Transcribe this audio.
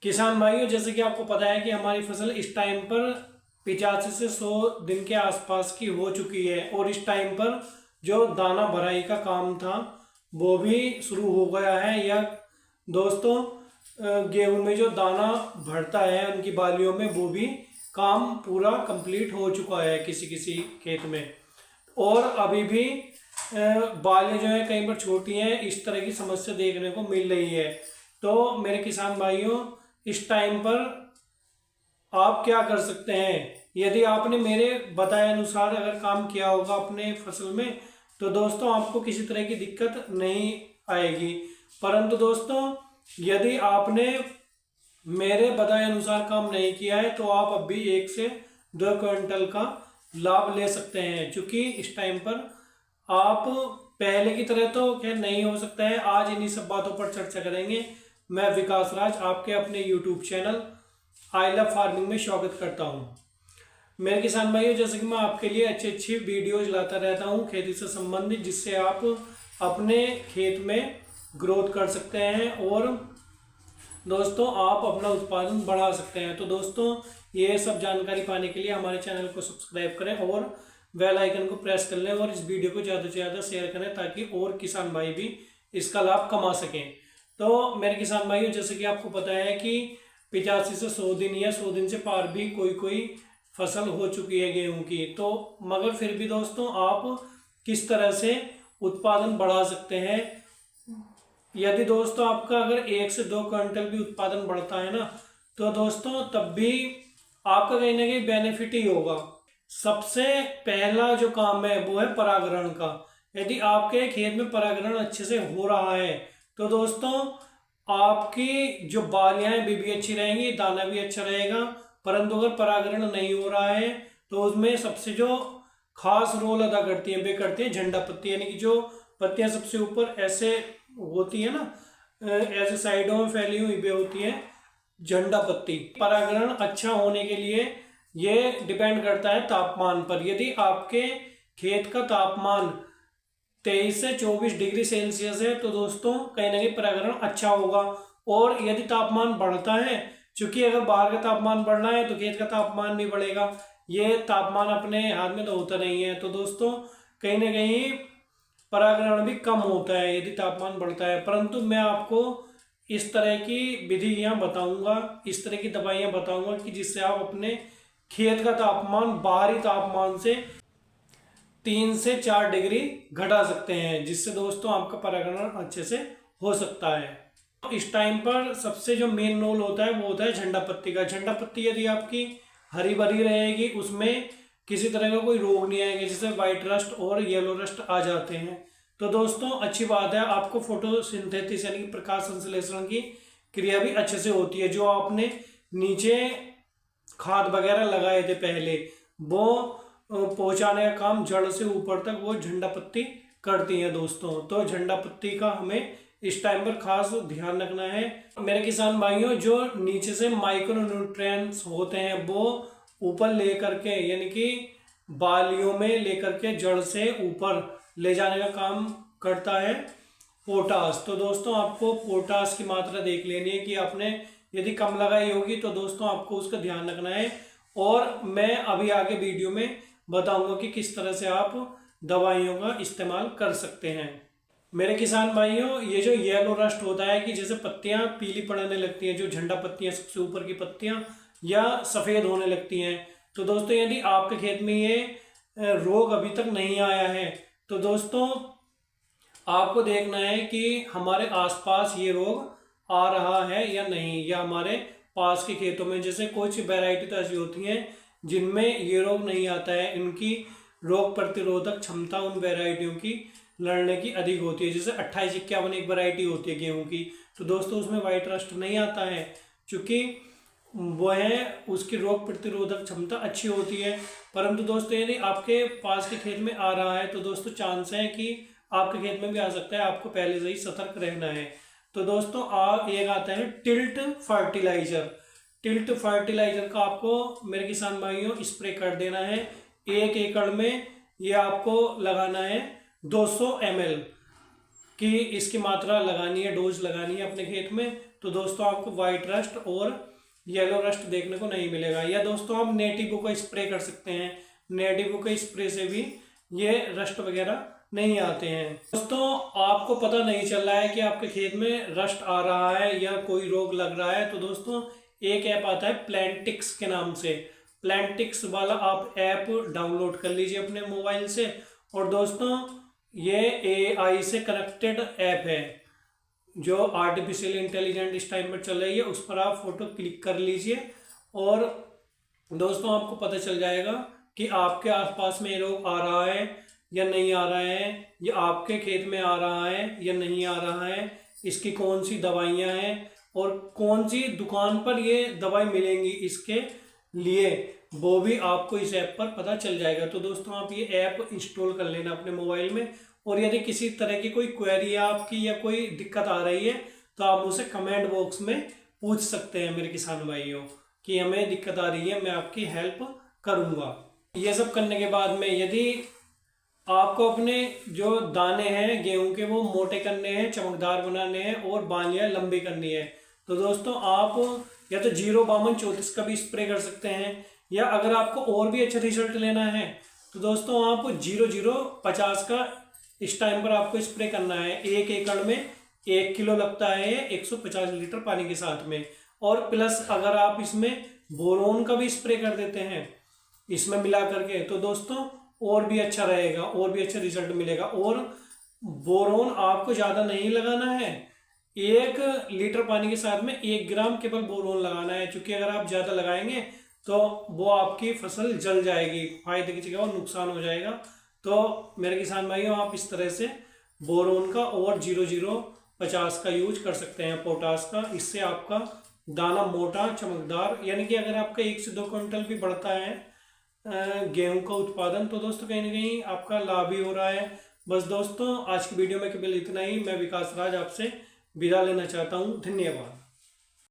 किसान भाइयों, जैसे कि आपको पता है कि हमारी फसल इस टाइम पर 85 से 100 दिन के आसपास की हो चुकी है और इस टाइम पर जो दाना भराई का काम था वो भी शुरू हो गया है। या दोस्तों, गेहूं में जो दाना भरता है उनकी बालियों में, वो भी काम पूरा कंप्लीट हो चुका है किसी किसी खेत में। और अभी भी बालें जो है कहीं पर छोटी हैं, इस तरह की समस्या देखने को मिल रही है। तो मेरे किसान भाइयों, इस टाइम पर आप क्या कर सकते हैं? यदि आपने मेरे बताए अनुसार अगर काम किया होगा अपने फसल में, तो दोस्तों आपको किसी तरह की दिक्कत नहीं आएगी। परंतु दोस्तों, यदि आपने मेरे बताए अनुसार काम नहीं किया है तो आप अभी 1 से 2 क्विंटल का लाभ ले सकते हैं। क्योंकि इस टाइम पर आप पहले की तरह तो खैर नहीं हो सकता है। आज इन्हीं सब बातों पर चर्चा करेंगे। मैं विकास राज आपके अपने YouTube channel I love farming में स्वागत करता हूँ। मेरे किसान भाइयों, जैसे कि मैं आपके लिए अच्छी अच्छी वीडियोज लाता रहता हूँ खेती से संबंधित, जिससे आप अपने खेत में ग्रोथ कर सकते हैं और दोस्तों आप अपना उत्पादन बढ़ा सकते हैं। तो दोस्तों, ये सब जानकारी पाने के लिए हमारे चैनल को सब्सक्राइब करें और बेल आइकन को प्रेस कर लें और इस वीडियो को ज़्यादा से ज़्यादा शेयर करें ताकि और किसान भाई भी इसका लाभ कमा सकें। तो मेरे किसान भाइयों, जैसे कि आपको पता है कि 85 से 100 दिन या 100 दिन से पार भी कोई कोई फसल हो चुकी है गेहूं की। तो मगर फिर भी दोस्तों आप किस तरह से उत्पादन बढ़ा सकते हैं? यदि दोस्तों आपका अगर 1 से 2 क्विंटल भी उत्पादन बढ़ता है ना, तो दोस्तों तब भी आपका कहीं ना कहीं बेनिफिट ही होगा। सबसे पहला जो काम है वो है परागण का। यदि आपके खेत में परागण अच्छे से हो रहा है तो दोस्तों आपकी जो बालियां हैं भी अच्छी रहेंगी, दाना भी अच्छा रहेगा। परंतु अगर परागण नहीं हो रहा है तो उसमें सबसे जो खास रोल अदा करती है वे करती है झंडा पत्ती, यानी कि जो पत्तियां सबसे ऊपर ऐसे होती है ना, ऐसे साइडों में फैली हुई वे होती है झंडा पत्ती। परागण अच्छा होने के लिए ये डिपेंड करता है तापमान पर। यदि आपके खेत का तापमान 23 से 24 डिग्री सेल्सियस है तो दोस्तों कहीं ना कहीं परागण अच्छा होगा। और यदि तापमान बढ़ता है, क्योंकि अगर बाहर का तापमान बढ़ना है तो खेत का तापमान भी बढ़ेगा, ये तापमान अपने हाथ में तो होता नहीं है। तो दोस्तों कहीं ना कहीं परागण भी कम होता है यदि तापमान बढ़ता है। परंतु मैं आपको इस तरह की विधियां बताऊंगा, इस तरह की दवाइयां बताऊंगा कि जिससे आप अपने खेत का तापमान बाहरी तापमान से 3 से 4 डिग्री घटा सकते हैं, जिससे दोस्तों आपका परागण अच्छे से हो सकता है। तो इस टाइम पर सबसे जो मेन रोल होता है वो होता है झंडा पत्ती का। झंडा पत्ती यदि आपकी हरी भरी रहेगी, उसमें किसी तरह का कोई रोग नहीं आएगा, जैसे व्हाइट रस्ट और येलो रस्ट आ जाते हैं, तो दोस्तों अच्छी बात है। आपको फोटोसिंथेसिस यानी कि प्रकाश संश्लेषण की क्रिया भी अच्छे से होती है। जो आपने नीचे खाद वगैरह लगाए थे पहले, वो पहुंचाने का काम जड़ से ऊपर तक वो झंडा पत्ती करती है दोस्तों। तो झंडा पत्ती का हमें इस टाइम पर खास ध्यान रखना है। मेरे किसान भाइयों, जो नीचे से माइक्रो न्यूट्रिएंट्स होते हैं वो ऊपर लेकर के, यानी कि बालियों में लेकर के जड़ से ऊपर ले जाने का काम करता है पोटास। तो दोस्तों आपको पोटास की मात्रा देख लेनी है कि आपने यदि कम लगाई होगी तो दोस्तों आपको उसका ध्यान रखना है। और मैं अभी आगे वीडियो में बताऊंगा कि किस तरह से आप दवाइयों का इस्तेमाल कर सकते हैं। मेरे किसान भाइयों, ये जो येलो रस्ट होता है कि जैसे पत्तियां पीली पड़ने लगती हैं, जो झंडा पत्तियां सबसे ऊपर की पत्तियां या सफ़ेद होने लगती हैं, तो दोस्तों यदि आपके खेत में ये रोग अभी तक नहीं आया है तो दोस्तों आपको देखना है कि हमारे आसपास ये रोग आ रहा है या नहीं, या हमारे पास के खेतों में। जैसे कुछ वैरायटी तो ऐसी होती हैं जिनमें ये रोग नहीं आता है, इनकी रोग प्रतिरोधक क्षमता उन वैरायटियों की लड़ने की अधिक होती है। जैसे 2851 एक वैरायटी होती है गेहूं की, तो दोस्तों उसमें व्हाइट रस्ट नहीं आता है क्योंकि वह उसकी रोग प्रतिरोधक क्षमता अच्छी होती है। परंतु दोस्तों यदि आपके पास के खेत में आ रहा है तो दोस्तों चांस है कि आपके खेत में भी आ सकता है, आपको पहले से ही सतर्क रहना है। तो दोस्तों एक आता है टिल्ट फर्टिलाइजर। टिल्ट फर्टिलाइजर का आपको मेरे किसान भाइयों स्प्रे कर देना है 1 एकड़ में। ये आपको लगाना है 200 ml की इसकी मात्रा लगानी है, डोज लगानी है अपने खेत में। तो दोस्तों आपको वाइट रस्ट और येलो रस्ट देखने को नहीं मिलेगा। या दोस्तों आप नेटिवो का स्प्रे कर सकते हैं, नेटिवो के स्प्रे से भी ये रस्ट वगैरह नहीं आते हैं। दोस्तों आपको पता नहीं चल रहा है कि आपके खेत में रस्ट आ रहा है या कोई रोग लग रहा है, तो दोस्तों एक ऐप आता है प्लांटिक्स के नाम से। प्लांटिक्स वाला आप ऐप डाउनलोड कर लीजिए अपने मोबाइल से। और दोस्तों ये AI से कनेक्टेड ऐप है जो आर्टिफिशियल इंटेलिजेंट इस टाइम पर चल रही है, उस पर आप फोटो क्लिक कर लीजिए और दोस्तों आपको पता चल जाएगा कि आपके आसपास में ये रोग आ रहा है या नहीं आ रहा है, या आपके खेत में आ रहा है या नहीं आ रहा है, इसकी कौन सी दवाइयाँ हैं और कौन सी दुकान पर ये दवाई मिलेंगी इसके लिए, वो भी आपको इस ऐप पर पता चल जाएगा। तो दोस्तों आप ये ऐप इंस्टॉल कर लेना अपने मोबाइल में। और यदि किसी तरह की कोई क्वेरी है आपकी या कोई दिक्कत आ रही है तो आप मुझसे कमेंट बॉक्स में पूछ सकते हैं मेरे किसान भाइयों कि हमें दिक्कत आ रही है, मैं आपकी हेल्प करूँगा। ये सब करने के बाद में यदि आपको अपने जो दाने हैं गेहूं के वो मोटे करने हैं, चमकदार बनाने हैं और बालियाँ लंबी करनी है, तो दोस्तों आप या तो 05234 का भी स्प्रे कर सकते हैं, या अगर आपको और भी अच्छा रिजल्ट लेना है तो दोस्तों आप 0050 का इस टाइम पर आपको स्प्रे करना है। 1 एकड़ में 1 किलो लगता है 150 लीटर पानी के साथ में। और प्लस अगर आप इसमें बोरोन का भी स्प्रे कर देते हैं इसमें मिला करके, तो दोस्तों और भी अच्छा रहेगा, और भी अच्छा रिजल्ट मिलेगा। और बोरोन आपको ज़्यादा नहीं लगाना है, 1 लीटर पानी के साथ में 1 ग्राम केवल बोरोन लगाना है, क्योंकि अगर आप ज़्यादा लगाएंगे तो वो आपकी फसल जल जाएगी, फायदे की जगह वो नुकसान हो जाएगा। तो मेरे किसान भाइयों आप इस तरह से बोरोन का और 0050 का यूज कर सकते हैं, पोटास का। इससे आपका दाना मोटा चमकदार, यानी कि अगर आपका 1 से 2 क्विंटल भी बढ़ता है गेहूं का उत्पादन, तो दोस्तों कहीं ना कहीं आपका लाभ ही हो रहा है। बस दोस्तों आज की वीडियो में केवल इतना ही। मैं विकास राज आपसे विदा लेना चाहता हूं। धन्यवाद।